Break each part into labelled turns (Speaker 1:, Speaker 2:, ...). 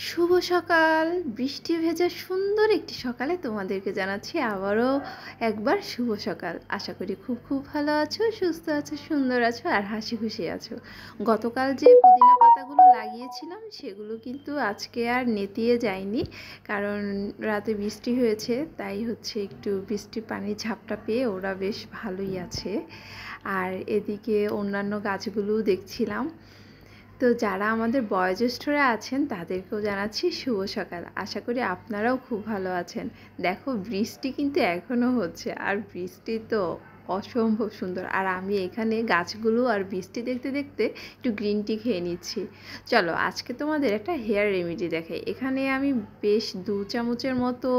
Speaker 1: শুভ সকাল। বৃষ্টি ভেজা সুন্দর একটি সকালে তোমাদেরকে জানাচ্ছি আবারও একবার শুভ সকাল। আশা করি খুব খুব ভালো আছো, সুস্থ আছো, সুন্দর আছো আর হাসি খুশি আছো। গতকাল যে পুদিনা পাতাগুলো লাগিয়েছিলাম সেগুলো কিন্তু আজকে আর নেতিয়ে যায়নি, কারণ রাতে বৃষ্টি হয়েছে, তাই হচ্ছে একটু বৃষ্টির পানির ঝাপটা পেয়ে ওরা বেশ ভালোই আছে। আর এদিকে অন্যান্য গাছগুলোও দেখছিলাম। তো যারা আমাদের বয়োজ্যেষ্ঠরা আছেন তাদেরকেও জানাচ্ছি শুভ সকাল। আশা করি আপনারাও খুব ভালো আছেন। দেখো বৃষ্টি কিন্তু এখনও হচ্ছে, আর বৃষ্টি তো অসম্ভব সুন্দর। আর আমি এখানে গাছগুলো আর বৃষ্টি দেখতে দেখতে একটু গ্রিন টি খেয়ে নিচ্ছি। চলো আজকে তোমাদের একটা হেয়ার রেমেডি দেখাই। এখানে আমি বেশ 2 চামচের মতো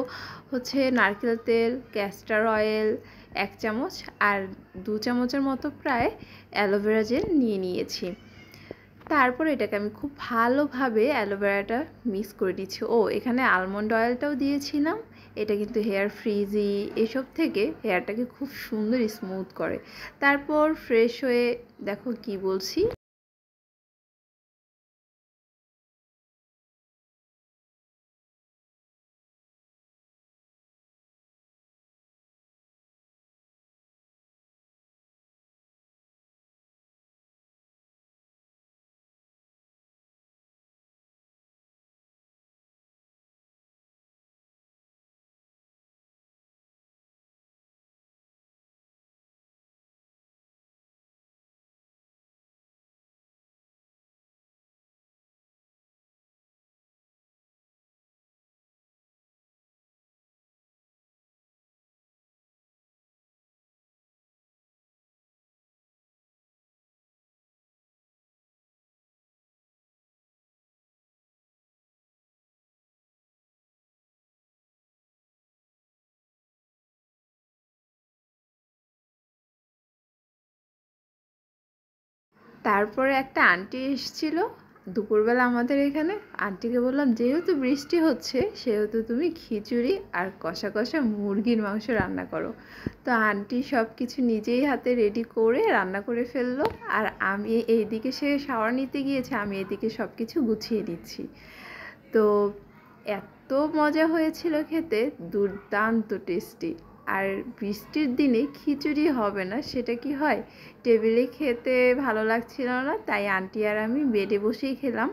Speaker 1: হচ্ছে নারকেল তেল, ক্যাস্টর অয়েল 1 চামচ আর 2 চামচের মতো প্রায় অ্যালোভেরা জেল নিয়ে নিয়েছি। তারপর এটাকে আমি খুব ভালোভাবে অ্যালোভেরাটা মিক্স করে দিচ্ছি। এখানে আলমন্ড অয়েলটাও দিয়েছিলাম। এটা কিন্তু হেয়ার ফ্রিজি এসব থেকে হেয়ারটাকে খুব সুন্দর স্মুথ করে। তারপর ফ্রেশ হয়ে দেখো কি বলছি। তারপরে একটা আন্টি এসেছিল দুপুরবেলা আমাদের এখানে। আন্টিকে বললাম যেহেতু বৃষ্টি হচ্ছে সেহেতু তুমি খিচুড়ি আর কষা কষা মুরগির মাংস রান্না করো। তো আন্টি সব কিছু নিজেই হাতে রেডি করে রান্না করে ফেললো, আর আমি এইদিকে সে শাওয়ার নিতে গিয়েছে, আমি এদিকে সব কিছু গুছিয়ে দিচ্ছি। তো এত মজা হয়েছিল খেতে, দুর্দান্ত টেস্টি। আর বৃষ্টির দিনে খিচুড়ি হবে না সেটা কি হয়? টেবিলে খেতে ভালো লাগছিল না, তাই আন্টি আর আমি বেডে বসেই খেলাম।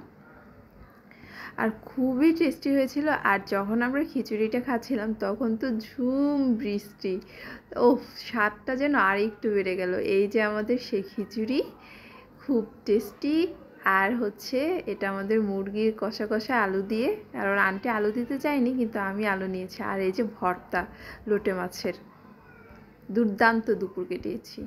Speaker 1: আর খুবই টেস্টি হয়েছিল। আর যখন আমরা খিচুড়িটা খাচ্ছিলাম তখন তো ঝুম বৃষ্টি, ও স্বাদটা যেন আর একটু বেড়ে গেল। এই যে আমাদের সেই খিচুড়ি, খুব টেস্টি। আর হচ্ছে এটা আমাদের মুরগির কষা কষা আলু দিয়ে, কারণ আন্টি আলু দিতে চায়নি কিন্তু আমি আলু নিয়েছি। আর এই যে ভর্তা লোটে মাছের, দুর্দান্ত দুপুর কেটেছি।